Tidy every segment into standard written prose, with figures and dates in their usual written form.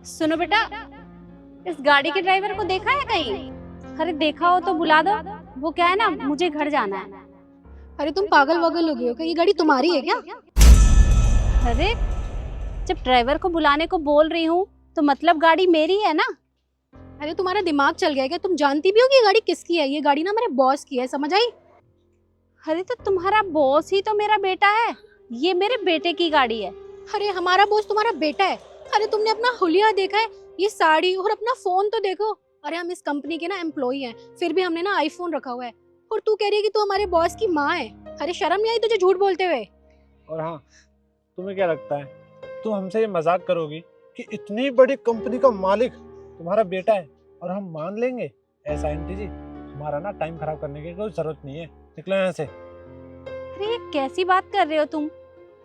सुनो बेटा, इस गाड़ी के ड्राइवर को देखा है कहीं? अरे देखा हो तो बुला दो। वो क्या है ना, मुझे घर जाना है। अरे तुम पागल वागल हो गए हो क्या? ये गाड़ी तुम्हारी है क्या? अरे जब ड्राइवर को बुलाने को बोल रही हूँ तो मतलब गाड़ी मेरी है ना। अरे तुम्हारा दिमाग चल गया क्या? तुम जानती भी हो कि ये गाड़ी किसकी है? ये गाड़ी ना मेरे बॉस की है, समझ आई? अरे तो तुम्हारा बॉस ही तो मेरा बेटा है, ये मेरे बेटे की गाड़ी है। अरे हमारा बॉस तुम्हारा बेटा है? अरे तुमने अपना हुलिया देखा है? ये साड़ी और अपना फोन तो देखो। अरे हम इस कंपनी के ना एम्प्लॉई हैं, फिर भी हमने ना आईफोन रखा हुआ है, और तू कह रही है कि तू हमारे बॉस की माँ है। अरे शर्म नहीं आई तुझे झूठ बोलते हुए? और हाँ, तुम्हें क्या लगता है तुम हमसे ये मजाक करोगी कि इतनी बड़ी कंपनी का मालिक तुम्हारा बेटा है और हम मान लेंगे? ऐसा आंटी जी, हमारा ना टाइम खराब करने की कोई जरूरत नहीं है, निकलो यहाँ से। अरे ये कैसी बात कर रहे हो तुम?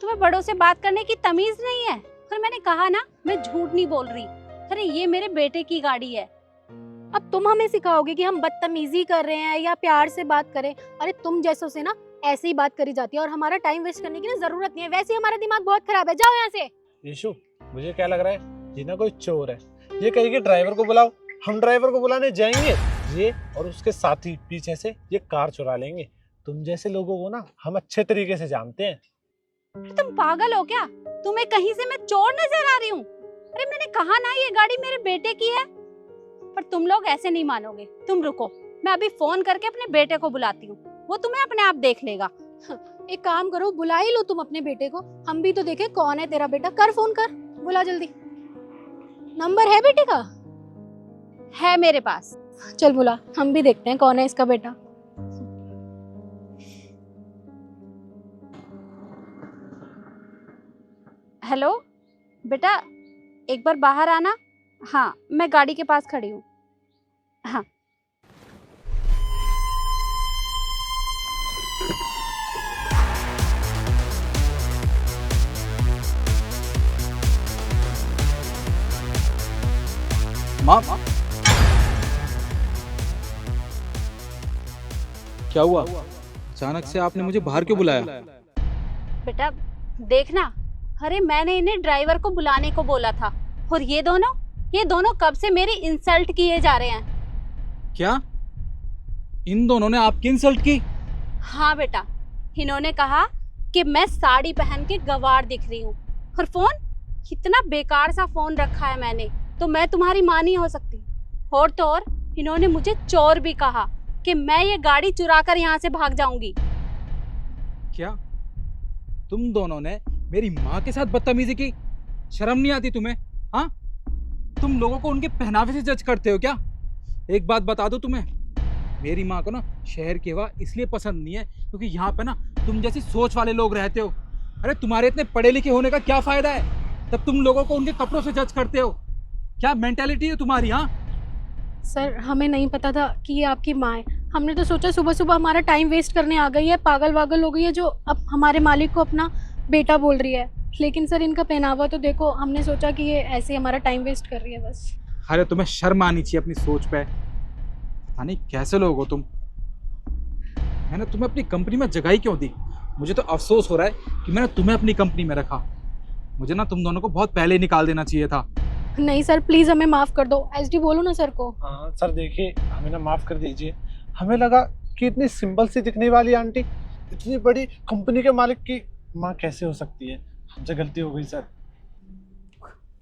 तुम्हें बड़ों से बात करने की तमीज नहीं है? और मैंने कहा ना, मैं झूठ नहीं बोल रही। अरे ये मेरे बेटे की गाड़ी है। अब तुम हमें सिखाओगे कि हम बदतमीजी कर रहे हैं या प्यार से बात करें? अरे तुम जैसों से ना ऐसे ही बात करी जाती है, और हमारा टाइम वेस्ट करने की ना जरूरत नहीं है। वैसे ही हमारा दिमाग बहुत खराब है, जाओ यहाँ से। यीशु, मुझे क्या लग रहा है ये ना कोई चोर है। ये कहेगी ड्राइवर को बुलाओ, हम ड्राइवर को बुलाने जाएंगे, ये और उसके साथी पीछे से ये कार चुरा लेंगे। तुम जैसे लोगों को ना हम अच्छे तरीके से जानते हैं। तुम पागल हो क्या? तुम्हें कहीं से मैं चोर नजर आ रही हूँ? अरे मैंने कहा ना, ये गाड़ी मेरे बेटे की है। पर तुम लोग ऐसे नहीं मानोगे। तुम रुको, मैं अभी फोन करके अपने बेटे को बुलाती हूँ, वो तुम्हें अपने आप देख लेगा। एक काम करो, बुला ही लो तुम अपने बेटे को, हम भी तो देखे कौन है तेरा बेटा। कर फोन कर, बुला जल्दी। नंबर है बेटे का? है मेरे पास। चल बुला, हम भी देखते हैं कौन है इसका बेटा। हेलो बेटा, एक बार बाहर आना। हाँ, मैं गाड़ी के पास खड़ी हूँ। हाँ। माँ, क्या हुआ? अचानक से आपने मुझे बाहर क्यों बुलाया? बेटा देखना, अरे मैंने इन्हें ड्राइवर को बुलाने को बोला था, और ये दोनों कब से मेरी इंसल्ट किए जा रहे हैं। क्या इन दोनों ने आपकी इंसल्ट की? हाँ बेटा, इन्होंने कहा कि मैं साड़ी पहन के गंवार दिख रही हूँ, और फोन, इतना बेकार सा फोन रखा है मैंने, तो मैं तुम्हारी माँ नहीं हो सकती। और तो और इन्होंने मुझे चोर भी कहा कि मैं ये गाड़ी चुरा कर यहाँ से भाग जाऊंगी। क्या तुम दोनों ने मेरी माँ के साथ बदतमीजी की? शर्म नहीं आती तुम्हें? हाँ, तुम लोगों को उनके पहनावे से जज करते हो क्या? एक बात बता दो तुम्हें, मेरी माँ को ना शहर की हवा इसलिए पसंद नहीं है क्योंकि यहाँ पे ना तुम जैसी सोच वाले लोग रहते हो। अरे तुम्हारे इतने पढ़े लिखे होने का क्या फायदा है, तब तुम लोगों को उनके कपड़ों से जज करते हो। क्या मेंटालिटी है तुम्हारी? हाँ सर, हमें नहीं पता था कि ये आपकी माँ है। हमने तो सोचा सुबह सुबह हमारा टाइम वेस्ट करने आ गई है, पागल वागल हो गई है जो अब हमारे मालिक को अपना बेटा बोल रही है। लेकिन सर इनका पहनावा तो देखो, हमने सोचा कि ये ऐसे हमारा टाइम वेस्ट कर रही है बस। अरे तुम्हें शर्म आनी चाहिए अपनी सोच पे। पता नहीं कैसे लोग हो तुम। मैंने तुम्हें अपनी कंपनी में जगह ही क्यों दी? मुझे तो अफसोस हो रहा है कि मैंने तुम्हें अपनी कंपनी में रखा। मुझे ना तुम दोनों को बहुत पहले निकाल देना चाहिए था। नहीं सर, प्लीज हमें माफ कर दो। एसडी बोलो ना सर को। हाँ सर, देखिए हमें ना माफ कर दीजिए। हमें लगा कि इतनी सिंपल सी दिखने वाली आंटी इतनी बड़ी कंपनी के मालिक की माँ कैसे हो सकती है। हमसे गलती हो गई सर।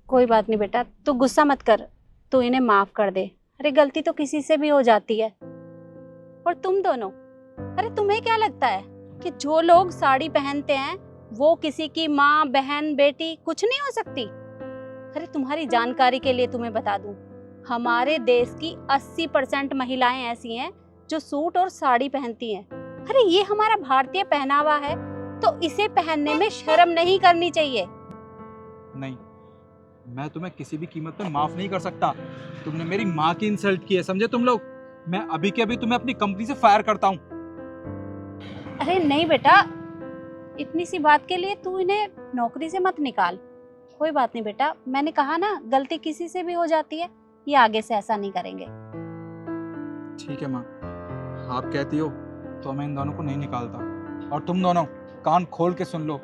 कोई बात नहीं बेटा, तू गुस्सा मत कर, तू इन्हें माफ कर दे। अरे गलती तो किसी से भी हो जाती है। और तुम दोनों, अरे तुम्हें क्या लगता है कि जो लोग साड़ी पहनते हैं वो किसी की माँ, बहन, बेटी कुछ नहीं हो सकती? अरे तुम्हारी जानकारी के लिए तुम्हें बता दूं, हमारे देश की 80% महिलाएं ऐसी हैं जो सूट और साड़ी पहनती हैं। अरे ये हमारा भारतीय पहनावा है, तो इसे पहनने में शर्म नहीं करनी चाहिए। नहीं, मैं तुम्हें किसी भी कीमत पे माफ नहीं कर सकता। तुमने मेरी माँ की इंसल्ट की है, समझे तुम लोग? मैं अभी के अभी तुम्हें अपनी कंपनी से फायर करता हूँ। अरे नहीं बेटा, इतनी सी बात के लिए तू इन्हें नौकरी से मत निकाल। कोई बात नहीं बेटा, मैंने कहा ना, गलती किसी से भी हो जाती है, ये आगे से ऐसा नहीं करेंगे। ठीक है माँ, आप कहती हो तो मैं इन दोनों को नहीं निकालता। और तुम दोनों कान खोल के सुन लो,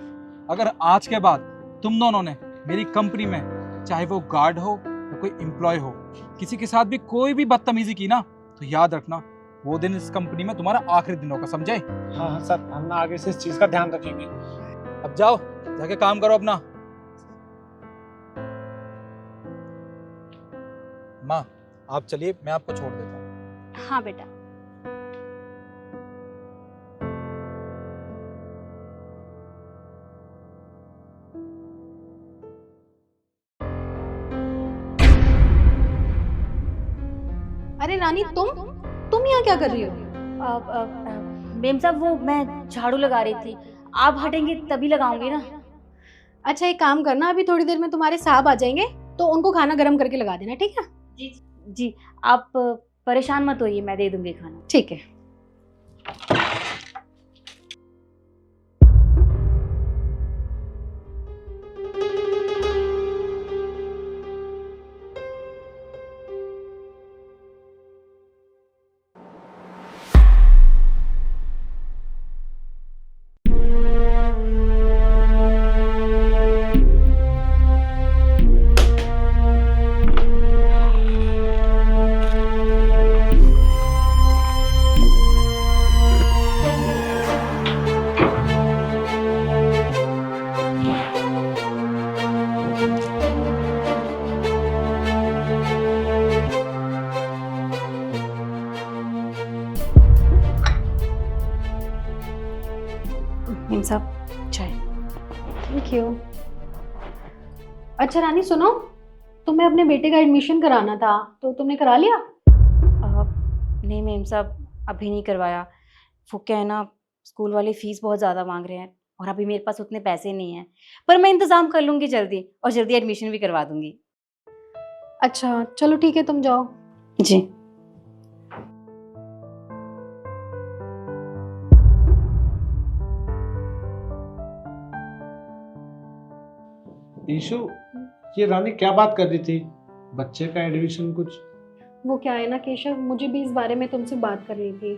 अगर आज के बाद तुम दोनों ने मेरी कंपनी में, चाहे वो गार्ड हो या कोई एम्प्लॉय हो, किसी के साथ भी कोई भी बदतमीजी की ना, तो याद रखना वो दिन इस कंपनी में तुम्हारा आखिरी दिन होगा, समझे? हाँ हाँ सर, हम ना आगे से इस चीज का ध्यान रखेंगे। अब जाओ, जाके काम करो अपना। माँ आप चलिए, मैं आपको छोड़ देता हूँ। हाँ बेटा। अरे रानी, तुम यहाँ क्या कर रही हो? मेम साहब वो मैं झाड़ू लगा रही थी, आप हटेंगे तभी लगाऊंगी ना। अच्छा एक काम करना, अभी थोड़ी देर में तुम्हारे साहब आ जाएंगे तो उनको खाना गर्म करके लगा देना, ठीक है? जी आप परेशान मत होइए, मैं दे दूंगी खाना। ठीक है। मेम साहब चाय। Thank you. अच्छा रानी सुनो, तुम्हें अपने बेटे का एडमिशन कराना था तो तुमने करा लिया? नहीं मेम साहब, अभी नहीं करवाया। वो क्या है ना, स्कूल वाले फीस बहुत ज़्यादा मांग रहे हैं और अभी मेरे पास उतने पैसे नहीं हैं, पर मैं इंतज़ाम कर लूँगी जल्दी, और जल्दी एडमिशन भी करवा दूँगी। अच्छा चलो ठीक है, तुम जाओ। जी। ईशु, ये रानी क्या बात कर रही थी? बच्चे का एडमिशन कुछ? वो क्या है ना केशव, मुझे भी इस बारे में तुमसे बात करनी थी।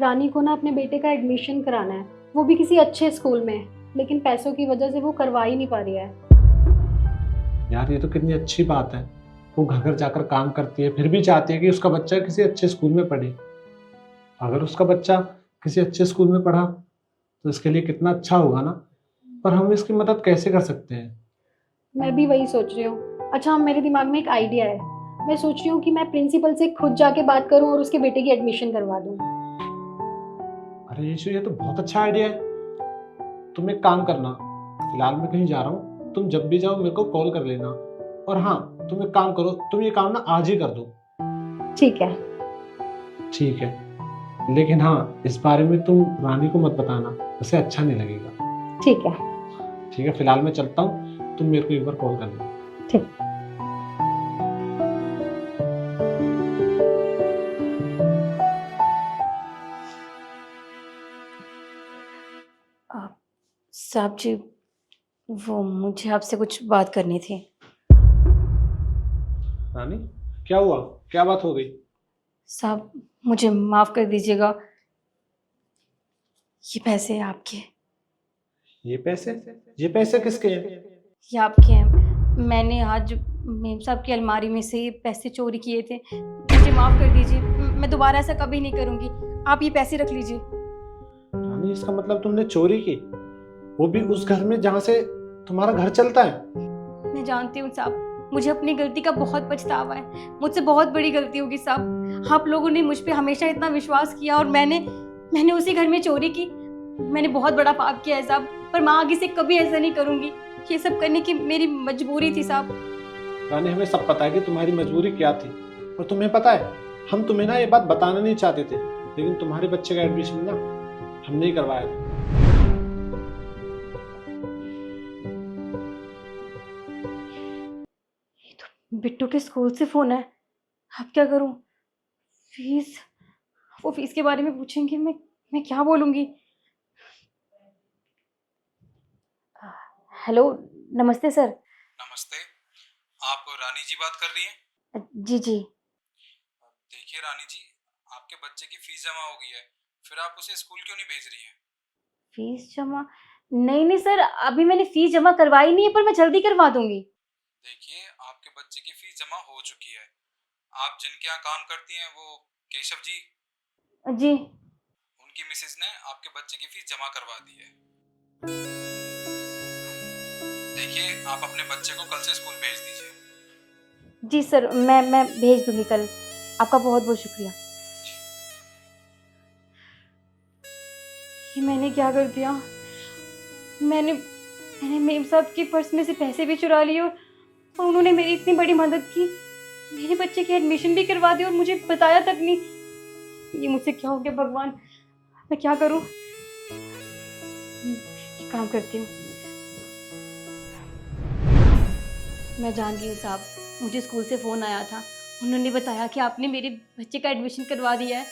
रानी को ना अपने बेटे का एडमिशन कराना है, वो भी किसी अच्छे स्कूल में, लेकिन पैसों की वजह से वो करवा ही नहीं पा रही है। यार ये तो कितनी अच्छी बात है, वो घर घर जाकर काम करती है, फिर भी चाहती है कि उसका बच्चा किसी अच्छे स्कूल में पढ़े। अगर उसका बच्चा किसी अच्छे स्कूल में पढ़ा तो इसके लिए कितना अच्छा होगा ना। पर हम इसकी मदद कैसे कर सकते हैं? मैं भी वही सोच रही हूँ। अच्छा मेरे दिमाग में एक आइडिया है, मैं सोच रही हूँ कि मैं प्रिंसिपल से खुद जाके बात करूँ और उसके बेटे की एडमिशन करवा दूँ। अरे यीशु, ये तो बहुत अच्छा आइडिया है। तुम एक काम करना, फिलहाल मैं कहीं जा रहा हूँ, तुम जब भी जाओ मेरे को कॉल कर लेना। और हाँ, तुम एक काम करो, तुम ये काम ना आज ही कर दो। ठीक है। ठीक है, लेकिन हाँ इस बारे में तुम रानी को मत बताना, उसे अच्छा नहीं लगेगा। ठीक है। ठीक है, फिलहाल मैं चलता हूँ, तुम मेरे को एक बार कॉल कर लेना। ठीक। साहब जी, वो मुझे आपसे कुछ बात करनी थी। रानी क्या हुआ, क्या बात हो गई? साहब मुझे माफ कर दीजिएगा, ये पैसे आपके। ये पैसे किसके हैं? ये आपके हैं। मैंने आज मेम साहब की अलमारी में से ये पैसे चोरी किए थे, मुझे माफ कर दीजिए, मैं दोबारा ऐसा कभी नहीं करूंगी। आप ये पैसे रख लीजिए। रानी इसका मतलब तुमने चोरी की, वो भी उस घर में जहाँ से तुम्हारा घर चलता है? मैं जानती हूँ साहब, मुझे अपनी गलती का बहुत पछतावा है, मुझसे बहुत बड़ी गलती होगी साहब। आप लोगों ने मुझ पे हमेशा इतना विश्वास किया और मैंने उसी घर में चोरी की। मैंने बहुत बड़ा पाप किया है साहब, पर मैं आगे से कभी ऐसा नहीं करूंगी। ये सब करने की मेरी मजबूरी थी साहब। रानी हमें सब पता है कि तुम्हारी मजबूरी क्या थी, और तुम्हें पता है हम तुम्हें ना ये बात बताना नहीं चाहते थे, लेकिन तुम्हारे बच्चे का एडमिशन ना हमने ही करवाया था। बिट्टू के स्कूल से फोन है, अब क्या करूं? वो फीस के बारे में पूछेंगे, मैं क्या बोलूंगी? हेलो, नमस्ते सर। नमस्ते, आप रानी जी बात कर रही हैं? जी जी। देखिए रानी जी, आपके बच्चे की फीस जमा हो गई है, फिर आप उसे स्कूल क्यों नहीं भेज रही हैं? फीस जमा? नहीं सर, अभी मैंने फीस जमा करवाई नहीं है, पर मैं जल्दी करवा दूंगी। देखिए आपके बच्चे की फीस फीस जमा हो चुकी है। आप जिनके यहाँ काम करती हैं वो केशव जी, जी। उनकी मिसेज ने आपके बच्चे की फीस जमा करवा दी है। देखिए, आप अपने बच्चे को कल से स्कूल भेज दीजिए। जी सर, मैं भेज दूंगी कल। आपका बहुत बहुत शुक्रिया। ये मैंने क्या कर दिया? मैंने मेम साहब के पर्स में से पैसे भी चुरा लिए और उन्होंने मेरी इतनी बड़ी मदद की। मेरे बच्चे की एडमिशन भी करवा दी और मुझे बताया तक नहीं। ये मुझसे क्या हो गया भगवान, मैं क्या करूं? एक काम करती हूँ। मैं जान गई हूँ साहब, मुझे स्कूल से फ़ोन आया था। उन्होंने बताया कि आपने मेरे बच्चे का एडमिशन करवा दिया है।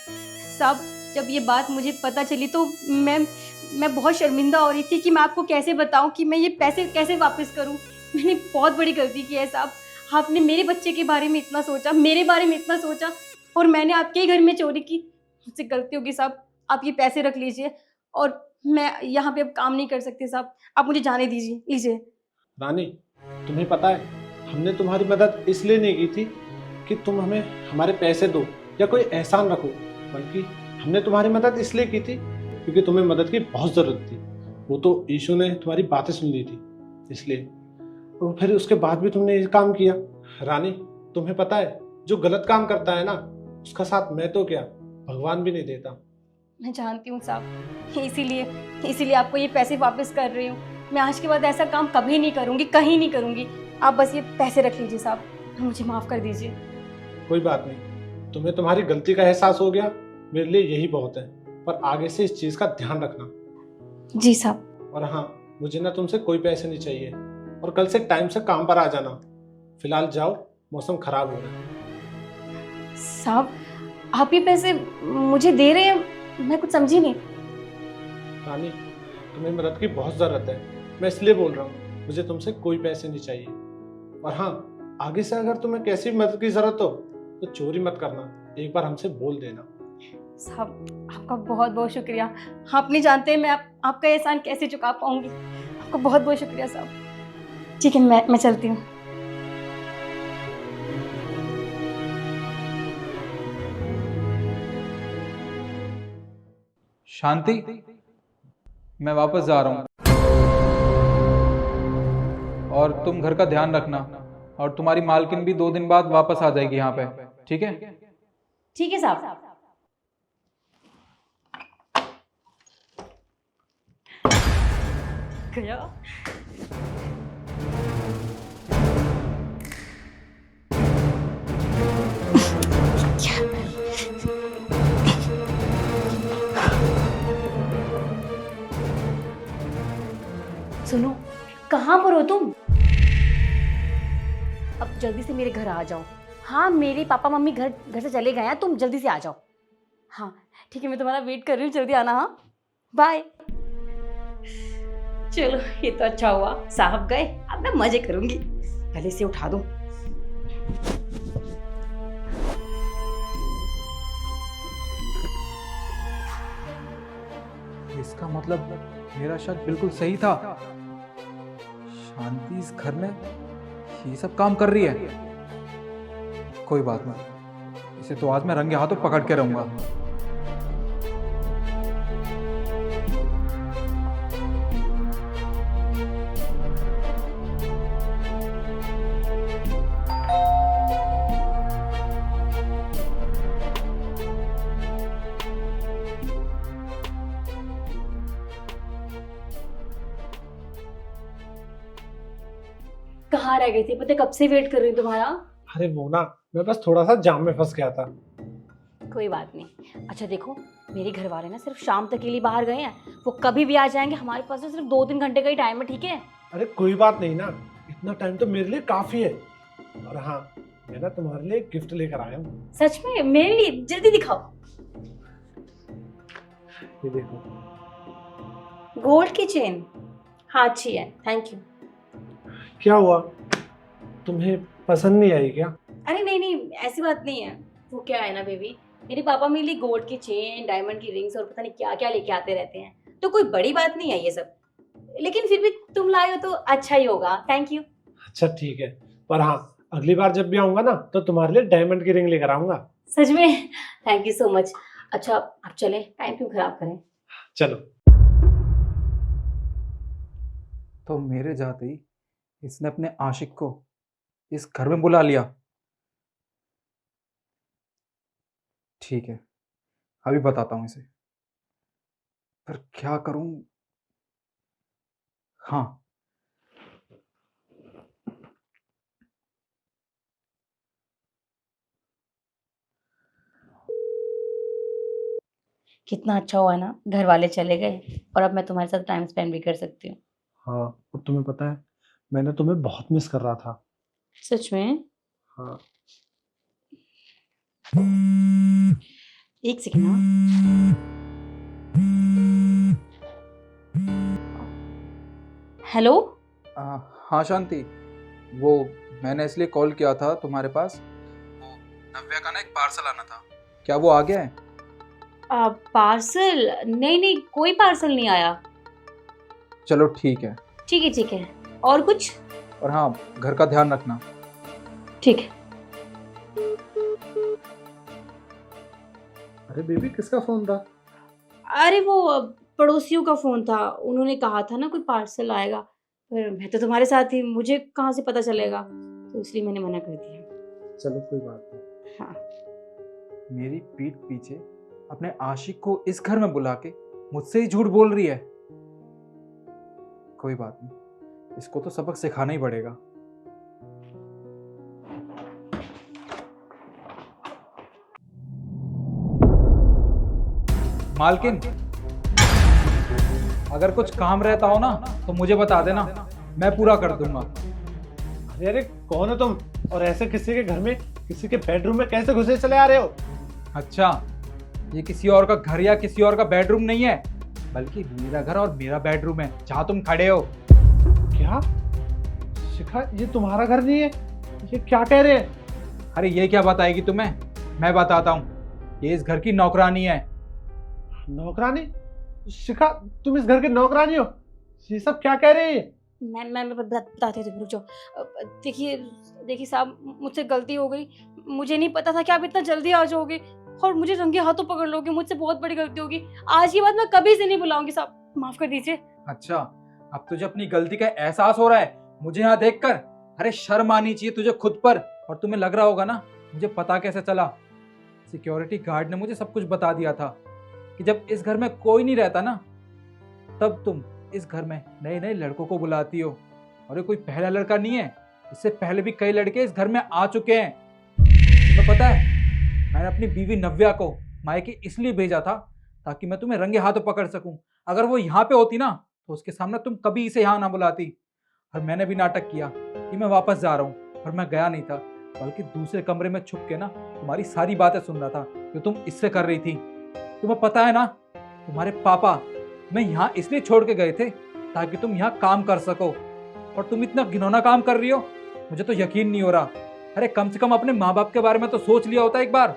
साहब, जब ये बात मुझे पता चली तो मैं बहुत शर्मिंदा हो रही थी कि मैं आपको कैसे बताऊं कि मैं ये पैसे कैसे वापस करूं। मैंने बहुत बड़ी गलती की है साहब। आपने मेरे बच्चे के बारे में इतना सोचा, मेरे बारे में इतना सोचा, और मैंने आपके ही घर में चोरी की। मुझसे गलती होगी साहब, आप ये पैसे रख लीजिए और मैं यहाँ पे अब काम नहीं कर सकती साहब, आप मुझे जाने दीजिए। लीजिए। रानी, तुम्हें पता है हमने तुम्हारी मदद इसलिए नहीं की थी कि तुम हमें हमारे पैसे दो या कोई एहसान रखो, बल्कि हमने तुम्हारी मदद इसलिए की थी क्योंकि तुम्हें मदद की बहुत ज़रूरत थी। वो तो ईशू ने तुम्हारी बातें सुन ली थी इसलिए, और फिर उसके बाद भी तुमने ये काम किया। रानी, तुम्हें पता है जो गलत काम करता है ना उसका साथ मैं तो क्या भगवान भी नहीं देता। मैं जानती हूँ साहब, इसीलिए आपको ये पैसे वापस कर रही हूँ। मैं आज के बाद ऐसा काम कभी नहीं करूँगी, कहीं नहीं करूँगी। आप बस ये पैसे रख लीजिए साहब, मुझे माफ़ कर दीजिए। कोई बात नहीं, तुम्हें तुम्हारी गलती का एहसास हो गया, मेरे लिए यही बहुत है। पर आगे से इस चीज़ का ध्यान रखना। जी साहब। और हाँ, मुझे ना तुमसे कोई पैसे नहीं चाहिए, और कल से टाइम से काम पर आ जाना। फिलहाल जाओ, मौसम खराब हो रहा है। साहब, आप ये पैसे मुझे दे रहे हैं? मैं कुछ समझी नहीं। रानी, तुम्हें मदद की बहुत ज़रूरत है, मैं इसलिए बोल रहा हूँ। मुझे तुमसे कोई पैसे नहीं चाहिए। और हाँ, आगे से अगर तुम्हें कैसी भी मदद की ज़रूरत हो तो चोरी मत करना, एक बार हमसे बोल देना। साहब, आपका बहुत बहुत शुक्रिया। आप नहीं जानते मैं आपका एहसान कैसे चुका पाऊंगी। आपका बहुत बहुत शुक्रिया साहब। ठीक है, मैं चलती हूँ। शांति, मैं वापस जा रहा हूँ और तुम घर का ध्यान रखना, और तुम्हारी मालकिन भी 2 दिन बाद वापस आ जाएगी यहाँ पे, ठीक है? ठीक है साहब। गया। सुनो, कहाँ पर हो तुम? अब जल्दी से मेरे घर आ जाओ। हाँ, मेरे पापा मम्मी घर से चले गए हैं, तुम जल्दी से आ जाओ। हाँ ठीक है, मैं तुम्हारा वेट कर रही हूँ, जल्दी आना। हाँ, बाय। चलो, ये तो अच्छा हुआ, साहब गए, अब मैं मजे करूंगी। पहले से उठा दूं। इसका मतलब मेरा शक बिल्कुल सही था। शांति इस घर में ये सब काम कर रही है। कोई बात नहीं, इसे तो आज मैं रंगे हाथों पकड़ के रहूंगा। कहाँ रह गए थे? पता है कब से वेट कर रही हूँ तुम्हारा। अरे वो ना, मैं बस थोड़ा सा जाम में फंस गया था। कोई बात नहीं। अच्छा देखो, मेरे घर वाले ना सिर्फ शाम तक के लिए बाहर गए हैं, वो कभी भी आ जाएंगे। हमारे पास तो सिर्फ 2-3 घंटे का ही टाइम है, ठीक है? अरे कोई बात नहीं ना, इतना टाइम तो मेरे लिए काफी है। और हाँ, मैं ना तुम्हारे लिए गिफ्ट लेकर आया हूँ। सच में? मेरे लिए? जल्दी दिखाओ। ये देखो। गोल्ड की चेन? हाँ अच्छी है, थैंक यू। क्या हुआ, तुम्हें पसंद नहीं आई क्या? अरे नहीं नहीं, ऐसी बात नहीं है। वो क्या है ना बेबी, मेरे पापा मेरे लिए गोल्ड की चेन, डायमंड की रिंग्स और पता नहीं क्या क्या लेके आते रहते हैं, तो कोई बड़ी बात नहीं है ये सब। लेकिन फिर भी तुम लाए हो तो अच्छा ही होगा, थैंक यू। अच्छा ठीक है, पर हाँ, अगली बार जब भी आऊंगा ना तो तुम्हारे लिए डायमंड की रिंग लेकर आऊंगा। सच में थैंक यू सो मच। अच्छा आप चले, टाइम क्यों खराब करें। चलो। तो मेरे जाते ही इसने अपने आशिक को इस घर में बुला लिया। ठीक है, अभी बताता हूँ इसे। पर क्या करूं? हाँ, कितना अच्छा हुआ ना, घर वाले चले गए और अब मैं तुम्हारे साथ टाइम स्पेंड भी कर सकती हूँ। हाँ, और तुम्हें पता है मैंने तुम्हें बहुत मिस कर रहा था। सच में। हाँ। एक सेकेंड हाँ। हेलो। हाँ शांति, वो मैंने इसलिए कॉल किया था तुम्हारे पास, वो नव्या का ना एक पार्सल आना था, क्या वो आ गया है? पार्सल? नहीं नहीं, कोई पार्सल नहीं आया। चलो ठीक है। ठीक है। और कुछ? और हाँ, घर का ध्यान रखना। ठीक है। अरे बेबी, किसका फोन था? अरे वो पड़ोसियों का फोन था, उन्होंने कहा था ना कोई पार्सल आएगा, पर मैं तो तुम्हारे साथ ही, मुझे कहाँ से पता चलेगा, तो इसलिए मैंने मना कर दिया। चलो कोई बात नहीं। हाँ। मेरी पीठ पीछे अपने आशिक को इस घर में बुला के मुझसे ही झूठ बोल रही है। कोई बात नहीं, इसको तो सबक सिखाना ही पड़ेगा। मालकिन, अगर कुछ काम रहता हो ना तो मुझे बता देना, मैं पूरा कर दूंगा। अरे अरे, कौन हो तुम? और ऐसे किसी के घर में, किसी के बेडरूम में कैसे घुसे चले आ रहे हो? अच्छा, ये किसी और का घर या किसी और का बेडरूम नहीं है, बल्कि मेरा घर और मेरा बेडरूम है जहां तुम खड़े हो। क्या शिखा, ये तुम्हारा घर नहीं है? ये क्या कह रहे हैं? अरे ये क्या बताएगी तुम्हें, मैं बताता हूँ। ये इस घर की नौकरानी है। नौकरानी? शिखा, तुम इस घर के नौकरानी हो? ये सब क्या कह रहे हैं? मैं बताती हूँ, रुक जाओ। देखिए साहब, मुझसे गलती हो गई, मुझे नहीं पता था कि आप इतना जल्दी आ जाओगे और मुझे रंगे हाथों पकड़ लोगे, मुझसे बहुत बड़ी गलती होगी। आज की बात मैं कभी से नहीं बुलाऊंगी साहब, माफ कर दीजिए। अच्छा, अब तुझे अपनी गलती का एहसास हो रहा है मुझे यहाँ देखकर? अरे शर्म आनी चाहिए तुझे खुद पर। और तुम्हें लग रहा होगा ना मुझे पता कैसे चला। सिक्योरिटी गार्ड ने मुझे सब कुछ बता दिया था कि जब इस घर में कोई नहीं रहता ना, तब तुम इस घर में नए नए लड़कों को बुलाती हो। और ये कोई पहला लड़का नहीं है, इससे पहले भी कई लड़के इस घर में आ चुके हैं। तुम्हें पता है, मैंने अपनी बीवी नव्या को मायके इसलिए भेजा था ताकि मैं तुम्हें रंगे हाथों पकड़ सकूं। अगर वो यहाँ पे होती ना तो उसके सामने तुम कभी इसे यहाँ ना बुलाती। और मैंने भी नाटक किया कि मैं वापस जा रहा हूँ, पर मैं गया नहीं था, बल्कि दूसरे कमरे में छुप के ना तुम्हारी सारी बातें सुन रहा था जो तुम इससे कर रही थी। तुम्हें पता है ना, तुम्हारे पापा मैं यहाँ इसलिए छोड़ के गए थे ताकि तुम यहाँ काम कर सको, और तुम इतना घिनौना काम कर रही हो, मुझे तो यकीन नहीं हो रहा। अरे कम से कम अपने माँ बाप के बारे में तो सोच लिया होता एक बार।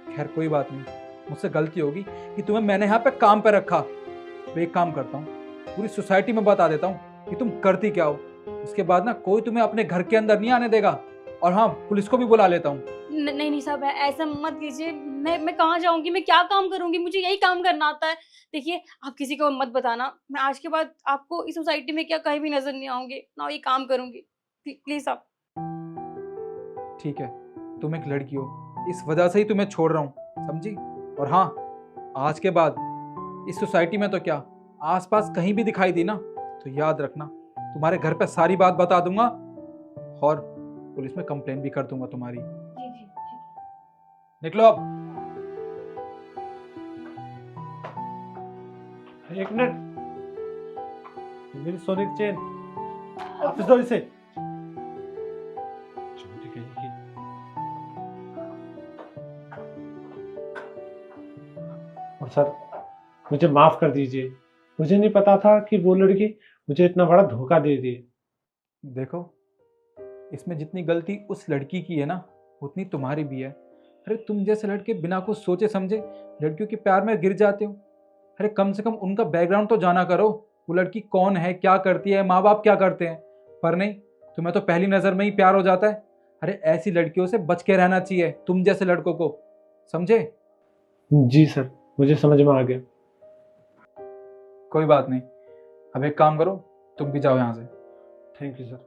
खैर कोई बात नहीं, मुझसे गलती होगी कि तुम्हें मैंने यहाँ पे काम पे रखा। तो एक काम करता हूँ, पूरी सोसाइटी में बता देता हूँ कि तुम करती क्या हो। उसके बाद ना कोई तुम्हें अपने घर के अंदर नहीं आने देगा। और हाँ, पुलिस को भी बुला लेता हूँ। नहीं साहब, ऐसा मत कीजिए। मैं कहाँ जाऊंगी, मैं क्या काम करूंगी, मुझे यही काम करना आता है। देखिए आप किसी को मत बताना, मैं आज के बाद आपको इस सोसाइटी में क्या कहीं भी नजर नहीं आऊंगी, ना ये काम करूंगी। प्लीज आप। ठीक है, तुम एक लड़की हो, इस वजह से ही तुम्हें छोड़ रहा हूँ, समझी? और हाँ, आज के बाद इस सोसाइटी में तो क्या, आसपास कहीं भी दिखाई दी ना तो याद रखना, तुम्हारे घर पे सारी बात बता दूंगा और पुलिस में कंप्लेन भी कर दूंगा तुम्हारी। जी। निकलो अब। एक मिनट, मेरी सोने की चेन वापस दो इसे। छोटी कहीं की। और सर, मुझे माफ कर दीजिए, मुझे नहीं पता था कि वो लड़की मुझे इतना बड़ा धोखा दे दी। देखो, इसमें जितनी गलती उस लड़की की है ना, उतनी तुम्हारी भी है। अरे तुम जैसे लड़के बिना कुछ सोचे समझे लड़कियों के प्यार में गिर जाते हो। अरे कम से कम उनका बैकग्राउंड तो जाना करो, वो लड़की कौन है, क्या करती है, माँ बाप क्या करते हैं। पर नहीं, तुम्हें तो पहली नज़र में ही प्यार हो जाता है। अरे ऐसी लड़कियों से बच के रहना चाहिए, तुम जैसे लड़कों को, समझे? जी सर, मुझे समझ में आ गया। कोई बात नहीं, अब एक काम करो, तुम भी जाओ यहाँ से। Thank you sir.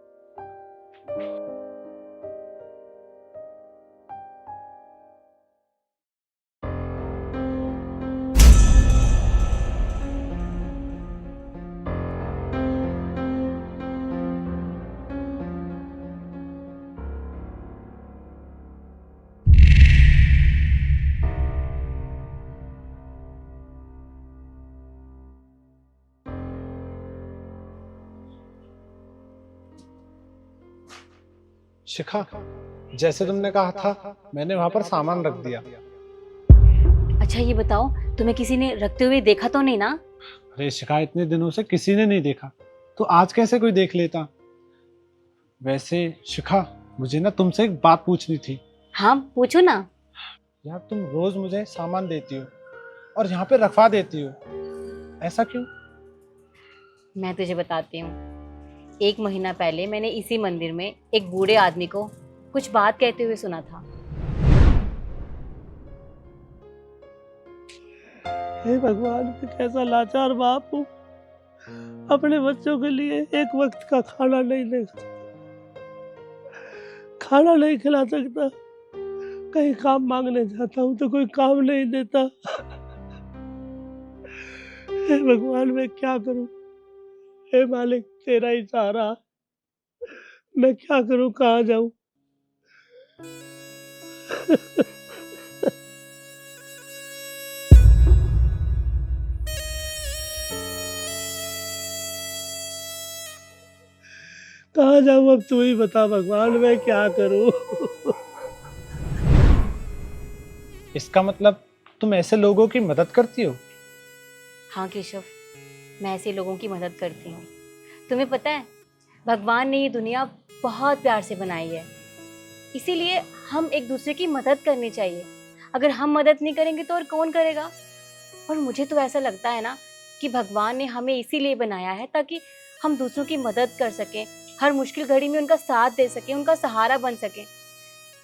शिखा, जैसे तुमने कहा था मैंने वहां पर सामान रख दिया। अच्छा ये बताओ, तुम्हें किसी ने रखते हुए देखा तो नहीं ना? अरे शिखा, इतने दिनों से किसी ने नहीं देखा, तो आज कैसे कोई देख लेता? वैसे शिखा, मुझे ना तुमसे एक बात पूछनी थी। हाँ पूछो ना। यार तुम रोज मुझे सामान देती हो और यहाँ पे रखवा देती हो, ऐसा क्यों? मैं तुझे बताती हूँ। 1 महीना पहले मैंने इसी मंदिर में एक बूढ़े आदमी को कुछ बात कहते हुए सुना था। हे भगवान, मैं कैसा लाचार बाप हूँ। अपने बच्चों के लिए एक वक्त का खाना नहीं दे सकता, खाना नहीं खिला सकता। कहीं काम मांगने जाता हूँ तो कोई काम नहीं देता। हे भगवान, मैं क्या करूँ? हे मालिक, तेरा ही सहारा। मैं क्या करूँ, कहाँ जाऊँ? कहाँ जाऊँ अब, तू ही बता भगवान, मैं क्या करूँ? इसका मतलब तुम ऐसे लोगों की मदद करती हो? हाँ केशव, मैं ऐसे लोगों की मदद करती हूँ। तुम्हें पता है, भगवान ने ये दुनिया बहुत प्यार से बनाई है, इसीलिए हम एक दूसरे की मदद करनी चाहिए। अगर हम मदद नहीं करेंगे तो और कौन करेगा? और मुझे तो ऐसा लगता है ना कि भगवान ने हमें इसीलिए बनाया है ताकि हम दूसरों की मदद कर सकें, हर मुश्किल घड़ी में उनका साथ दे सकें, उनका सहारा बन सकें।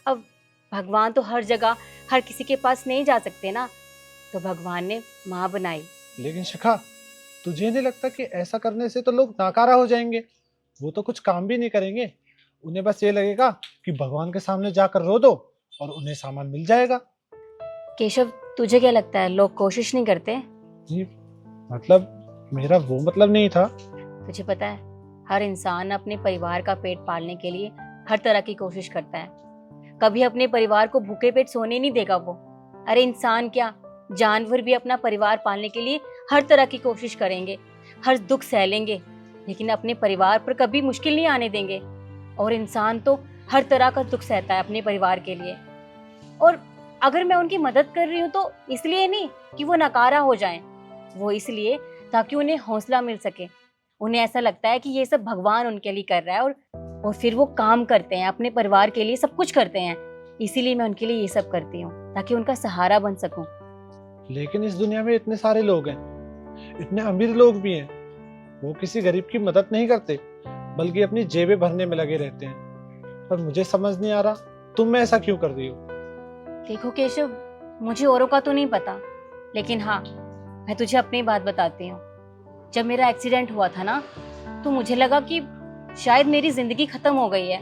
अब भगवान तो हर जगह हर किसी के पास नहीं जा सकते ना, तो भगवान ने माँ बनाई। लेकिन शिखा, तुझे नहीं लगता कि ऐसा करने से तो लोग नाकारा हो जाएंगे? वो तो कुछ काम भी नहीं करेंगे, उन्हें बस ये लगेगा कि भगवान के सामने जाकर रो दो और उन्हें सामान मिल जाएगा। केशव, तुझे क्या लगता है लोग कोशिश नहीं करते? जी मतलब मेरा वो मतलब नहीं था। तुझे पता है, हर इंसान अपने परिवार का पेट पालने के लिए हर तरह की कोशिश करता है। कभी अपने परिवार को भूखे पेट सोने नहीं देगा वो। अरे इंसान क्या, जानवर भी अपना परिवार पालने के लिए हर तरह की कोशिश करेंगे, हर दुख सह लेंगे, लेकिन अपने परिवार पर कभी मुश्किल नहीं आने देंगे। और इंसान तो हर तरह का दुख सहता है अपने परिवार के लिए। और अगर मैं उनकी मदद कर रही हूँ तो इसलिए नहीं कि वो नकारा हो जाएं, वो इसलिए ताकि उन्हें हौसला मिल सके। उन्हें ऐसा लगता है कि ये सब भगवान उनके लिए कर रहा है, और फिर वो काम करते हैं, अपने परिवार के लिए सब कुछ करते हैं। इसीलिए मैं उनके लिए ये सब करती हूँ ताकि उनका सहारा बन सकूं। लेकिन इस दुनिया में इतने सारे लोग हैं, इतने अमीर लोग भी हैं, वो किसी गरीब की मदद नहीं करते बल्कि अपनी जेबें भरने में लगे रहते हैं। पर मुझे समझ नहीं आ रहा तुम ऐसा क्यों कर रही हो? देखो केशव, मुझे औरों का तो नहीं पता, लेकिन हाँ, मैं तुझे अपनी बात बताती हूँ। जब मेरा एक्सीडेंट हुआ था ना, तो मुझे लगा कि शायद मेरी जिंदगी खत्म हो गई है,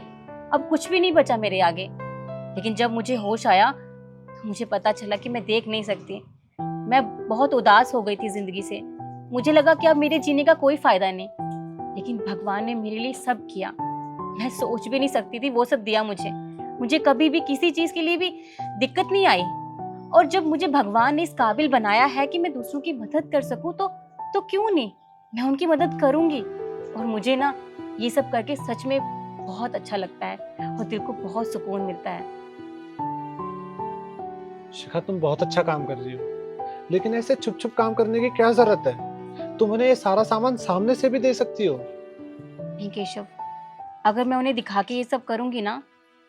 अब कुछ भी नहीं बचा मेरे आगे। लेकिन जब मुझे होश आया तो मुझे पता चला कि मैं देख नहीं सकती। मैं बहुत उदास हो गई थी जिंदगी से। मुझे लगा कि अब मेरे जीने का कोई फायदा नहीं, लेकिन भगवान ने मेरे लिए सब किया। मैं सोच भी नहीं सकती थी, वो सब दिया मुझे कभी भी किसी चीज के लिए भी दिक्कत नहीं आई। और जब मुझे भगवान ने इस काबिल बनाया है कि मैं दूसरों की मदद कर सकूं, तो क्यों नहीं, मैं उनकी मदद करूंगी। और मुझे ना ये सब करके सच में बहुत अच्छा लगता है और दिल को बहुत सुकून मिलता है। शिखा, तुम बहुत अच्छा काम कर रही हो, लेकिन ऐसे छुप छुप काम करने की क्या जरूरत है? तुम उन्हें ये सारा सामान सामने से भी दे सकती हो। नहीं केशव, अगर मैं उन्हें दिखा के ये सब करूंगी ना,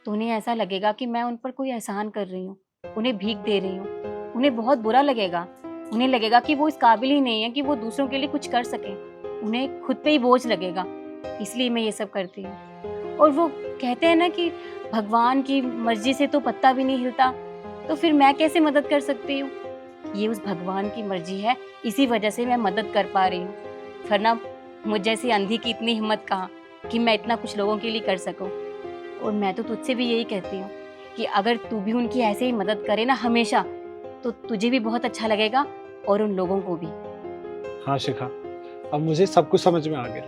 तो उन्हें ऐसा लगेगा कि मैं उन पर कोई एहसान कर रही हूँ, उन्हें भीख दे रही हूँ। उन्हें बहुत बुरा लगेगा। उन्हें लगेगा कि वो इस काबिल ही नहीं है कि वो दूसरों के लिए कुछ कर सके। उन्हें खुद पे ही बोझ लगेगा। इसलिए मैं ये सब करती हूँ। और वो कहते हैं ना कि भगवान की मर्जी से तो पत्ता भी नहीं हिलता, तो फिर मैं कैसे मदद कर सकती हूँ? ये उस भगवान की मर्जी है, इसी वजह से मैं मदद कर पा रही हूँ। वरना मुझ जैसी अंधी की इतनी हिम्मत कहाँ कि मैं इतना कुछ लोगों के लिए कर सकूँ। और मैं तो तुझसे भी यही कहती हूँ कि अगर तू भी उनकी ऐसे ही मदद करे ना हमेशा, तो तुझे भी बहुत अच्छा लगेगा और उन लोगों को भी। हाँ शिखा, अब मुझे सब कुछ समझ में आ गया।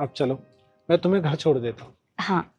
अब चलो, मैं तुम्हें घर छोड़ देता हूँ। हाँ